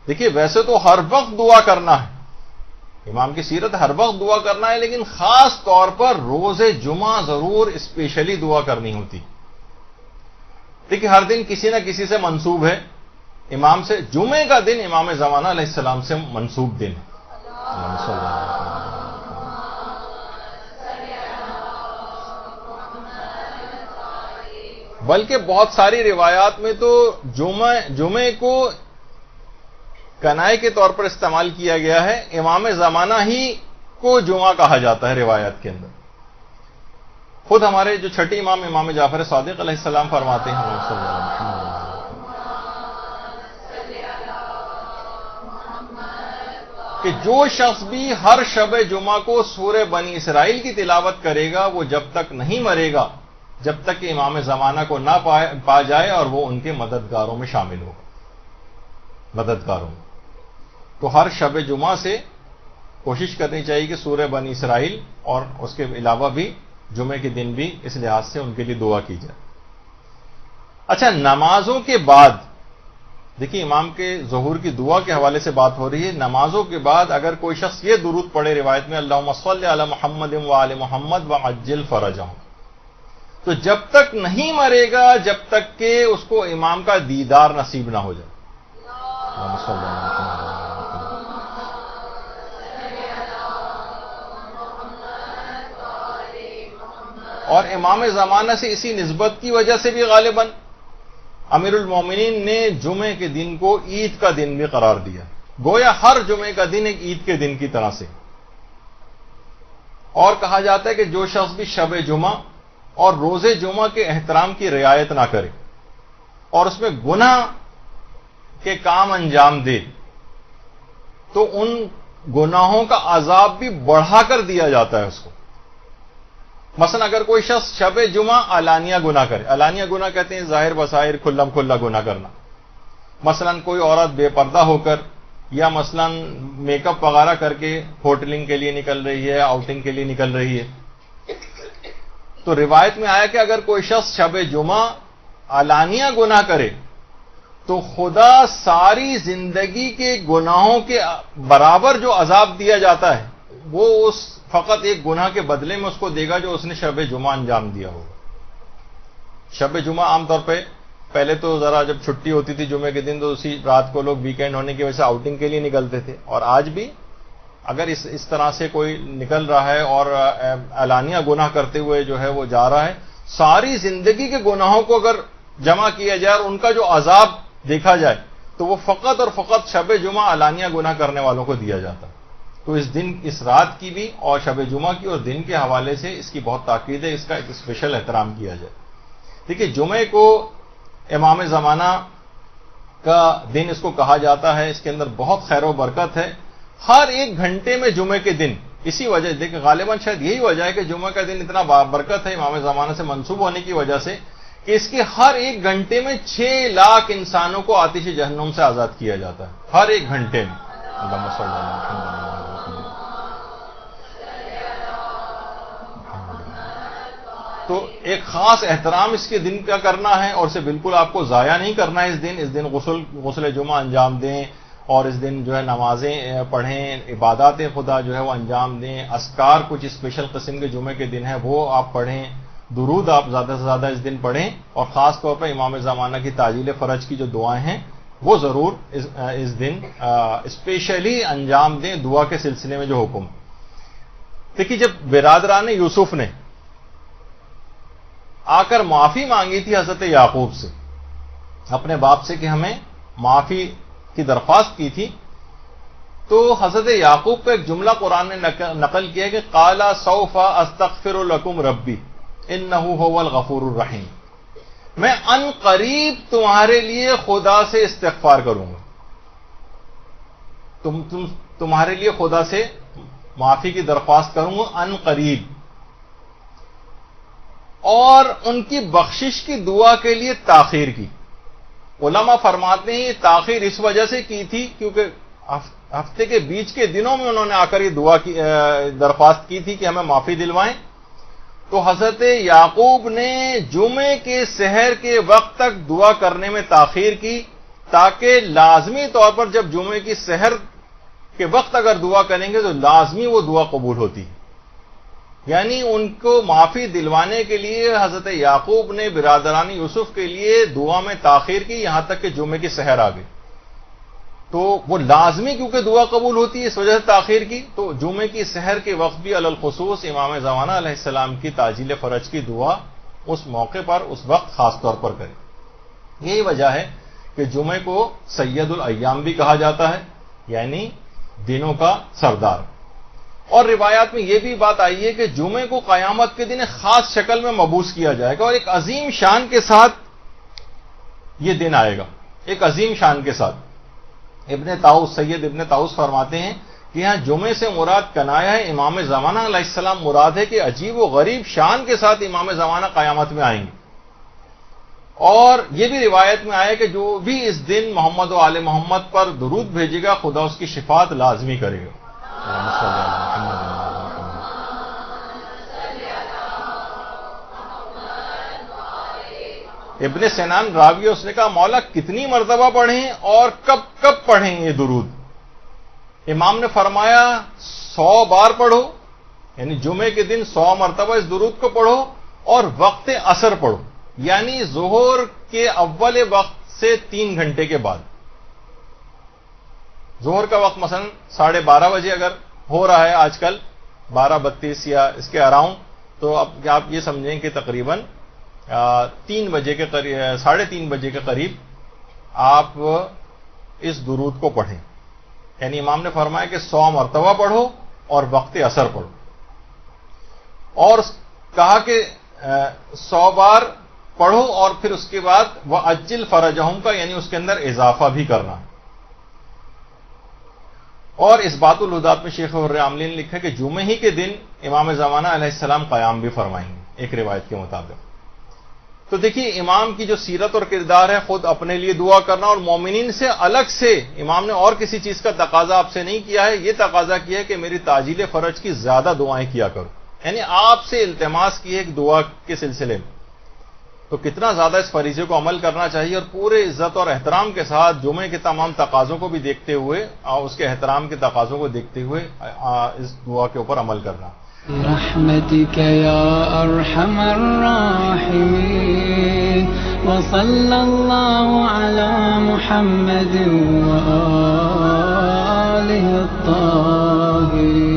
دیکھیے ویسے تو ہر وقت دعا کرنا ہے، امام کی سیرت ہر وقت دعا کرنا ہے، لیکن خاص طور پر روز جمعہ ضرور اسپیشلی دعا کرنی ہوتی۔ دیکھیے ہر دن کسی نہ کسی سے منسوب ہے امام سے، جمعے کا دن امام زمانہ علیہ السلام سے منسوب دن ہے۔ بلکہ بہت ساری روایات میں تو جمعے کو کنائے کے طور پر استعمال کیا گیا ہے، امام زمانہ ہی کو جمعہ کہا جاتا ہے روایات کے اندر۔ خود ہمارے جو چھٹے امام جعفر صادق علیہ السلام فرماتے ہیں کہ جو شخص بھی ہر شب جمعہ کو سورہ بنی اسرائیل کی تلاوت کرے گا وہ جب تک نہیں مرے گا جب تک کہ امام زمانہ کو نہ پا جائے اور وہ ان کے مددگاروں میں شامل ہوگا، مددگاروں میں۔ تو ہر شب جمعہ سے کوشش کرنی چاہیے کہ سورہ بنی اسرائیل اور اس کے علاوہ بھی جمعے کے دن بھی اس لحاظ سے ان کے لیے دعا کی جائے۔ اچھا، نمازوں کے بعد دیکھیے امام کے ظہور کی دعا کے حوالے سے بات ہو رہی ہے، نمازوں کے بعد اگر کوئی شخص یہ درود پڑھے روایت میں اللہم صلی علی محمد وآل محمد وعجل فرجہم، تو جب تک نہیں مرے گا جب تک کہ اس کو امام کا دیدار نصیب نہ ہو جائے۔ اور امام زمانہ سے اسی نسبت کی وجہ سے بھی غالباً امیر المومنین نے جمعے کے دن کو عید کا دن بھی قرار دیا، گویا ہر جمعے کا دن ایک عید کے دن کی طرح سے۔ اور کہا جاتا ہے کہ جو شخص بھی شب جمعہ اور روز جمعہ کے احترام کی رعایت نہ کرے اور اس میں گناہ کے کام انجام دے تو ان گناہوں کا عذاب بھی بڑھا کر دیا جاتا ہے اس کو۔ مثلا اگر کوئی شخص شب جمعہ علانیہ گناہ کرے، علانیہ گناہ کہتے ہیں ظاہر بظاہر کھلم کھلا گناہ کرنا، مثلا کوئی عورت بے پردہ ہو کر یا مثلا میک اپ وغیرہ کر کے ہوٹلنگ کے لیے نکل رہی ہے، آؤٹنگ کے لیے نکل رہی ہے، تو روایت میں آیا کہ اگر کوئی شخص شب جمعہ علانیہ گناہ کرے تو خدا ساری زندگی کے گناہوں کے برابر جو عذاب دیا جاتا ہے وہ اس فقط ایک گناہ کے بدلے میں اس کو دے گا جو اس نے شب جمعہ انجام دیا ہوگا۔ شب جمعہ عام طور پہ پہلے تو ذرا جب چھٹی ہوتی تھی جمعے کے دن تو اسی رات کو لوگ ویکینڈ ہونے کی وجہ سے آؤٹنگ کے لیے نکلتے تھے، اور آج بھی اگر اس طرح سے کوئی نکل رہا ہے اور علانیہ گناہ کرتے ہوئے جو ہے وہ جا رہا ہے، ساری زندگی کے گناہوں کو اگر جمع کیا جائے اور ان کا جو عذاب دیکھا جائے تو وہ فقط اور فقط شب جمعہ علانیہ گناہ کرنے والوں کو دیا جاتا ہے۔ تو اس دن، اس رات کی بھی اور شب جمعہ کی اور دن کے حوالے سے اس کی بہت تاکید ہے، اس کا ایک اسپیشل احترام کیا جائے۔ دیکھیے جمعے کو امام زمانہ کا دن اس کو کہا جاتا ہے، اس کے اندر بہت خیر و برکت ہے۔ ہر ایک گھنٹے میں جمعے کے دن، اسی وجہ دیکھیں غالباً شاید یہی وجہ ہے کہ جمعہ کا دن اتنا برکت ہے امام زمانہ سے منسوب ہونے کی وجہ سے کہ اس کے ہر ایک گھنٹے میں 6 لاکھ انسانوں کو آتش جہنم سے آزاد کیا جاتا ہے، ہر ایک گھنٹے میں۔ اللہم صلی اللہ علیہ وسلم۔ تو ایک خاص احترام اس کے دن کا کرنا ہے اور اسے بالکل آپ کو ضائع نہیں کرنا ہے۔ اس دن غسل جمعہ انجام دیں اور اس دن جو ہے نمازیں پڑھیں، عبادات خدا جو ہے وہ انجام دیں، اذکار کچھ اسپیشل قسم کے جمعے کے دن ہے وہ آپ پڑھیں، درود آپ زیادہ سے زیادہ اس دن پڑھیں، اور خاص طور پر امام زمانہ کی تعجیل فرج کی جو دعائیں ہیں وہ ضرور اس دن اسپیشلی انجام دیں، دعا کے سلسلے میں جو حکم۔ دیکھیے جب برادران یوسف نے آ کر معافی مانگی تھی حضرت یعقوب سے، اپنے باپ سے کہ ہمیں معافی کی درخواست کی تھی، تو حضرت یعقوب کا ایک جملہ قرآن نے نقل کیا کہ قال سوف استغفر لکم ربی انہ هو الغفور الرحیم، میں ان قریب تمہارے لیے خدا سے استغفار کروں گا، تمہارے لیے خدا سے معافی کی درخواست کروں گا ان قریب، اور ان کی بخشش کی دعا کے لیے تاخیر کی۔ علماء فرماتے ہیں یہ تاخیر اس وجہ سے کی تھی کیونکہ ہفتے کے بیچ کے دنوں میں انہوں نے آ کر یہ دعا کی درخواست کی تھی کہ ہمیں معافی دلوائیں، تو حضرت یعقوب نے جمعے کے سحر کے وقت تک دعا کرنے میں تاخیر کی تاکہ لازمی طور پر جب جمعے کی سحر کے وقت اگر دعا کریں گے تو لازمی وہ دعا قبول ہوتی ہے. یعنی ان کو معافی دلوانے کے لیے حضرت یعقوب نے برادران یوسف کے لیے دعا میں تاخیر کی یہاں تک کہ جمعے کی سحر آ گئی. تو وہ لازمی کیونکہ دعا قبول ہوتی ہے اس وجہ سے تاخیر کی. تو جمعے کی سحر کے وقت بھی علی الخصوص امام زمانہ علیہ السلام کی تعجیل فرج کی دعا اس موقع پر اس وقت خاص طور پر کریں. یہی وجہ ہے کہ جمعے کو سید الایام بھی کہا جاتا ہے, یعنی دنوں کا سردار. اور روایات میں یہ بھی بات آئی ہے کہ جمعے کو قیامت کے دن ایک خاص شکل میں مبعوث کیا جائے گا اور ایک عظیم شان کے ساتھ یہ دن آئے گا, ایک عظیم شان کے ساتھ. سید ابن طاؤس فرماتے ہیں کہ یہاں جمعے سے مراد کنایا ہے امام زمانہ علیہ السلام مراد ہے کہ عجیب و غریب شان کے ساتھ امام زمانہ قیامت میں آئیں گے. اور یہ بھی روایت میں آیا کہ جو بھی اس دن محمد و آل محمد پر درود بھیجے گا خدا اس کی شفاعت لازمی کرے گا. ابن سنان راوی اس نے کہا مولا کتنی مرتبہ پڑھیں اور کب کب پڑھیں یہ درود؟ امام نے فرمایا 100 بار پڑھو, یعنی جمعے کے دن 100 مرتبہ اس درود کو پڑھو اور وقت عصر پڑھو, یعنی ظہر کے اول وقت سے 3 گھنٹے کے بعد. ظہر کا وقت مثلا 12:30 بجے اگر ہو رہا ہے آج کل 12:32 یا اس کے اراؤنڈ, تو اب آپ یہ سمجھیں کہ تقریباً 3 بجے کے قریب 3:30 بجے کے قریب آپ اس درود کو پڑھیں. یعنی امام نے فرمایا کہ 100 مرتبہ پڑھو اور وقت عصر پڑھو, اور کہا کہ 100 بار پڑھو اور پھر اس کے بعد وَأَجِّلْ فَرَجَهُمْ کا یعنی اس کے اندر اضافہ بھی کرنا. اور اس بات الہدات میں شیخ عاملی نے لکھا کہ جمعے ہی کے دن امام زمانہ علیہ السلام قیام بھی فرمائیں گے ایک روایت کے مطابق. تو دیکھیے امام کی جو سیرت اور کردار ہے خود اپنے لیے دعا کرنا, اور مومنین سے الگ سے امام نے اور کسی چیز کا تقاضا آپ سے نہیں کیا ہے, یہ تقاضا کیا ہے کہ میری تعجیل فرج کی زیادہ دعائیں کیا کرو, یعنی آپ سے التماس کی ہے ایک دعا کے سلسلے میں. تو کتنا زیادہ اس فریضے کو عمل کرنا چاہیے اور پورے عزت اور احترام کے ساتھ جمعے کے تمام تقاضوں کو بھی دیکھتے ہوئے اور اس کے احترام کے تقاضوں کو دیکھتے ہوئے اس دعا کے اوپر عمل کرنا. برحمتك يا أرحم الراحمين وصلى الله على محمد وآله الطاهرين.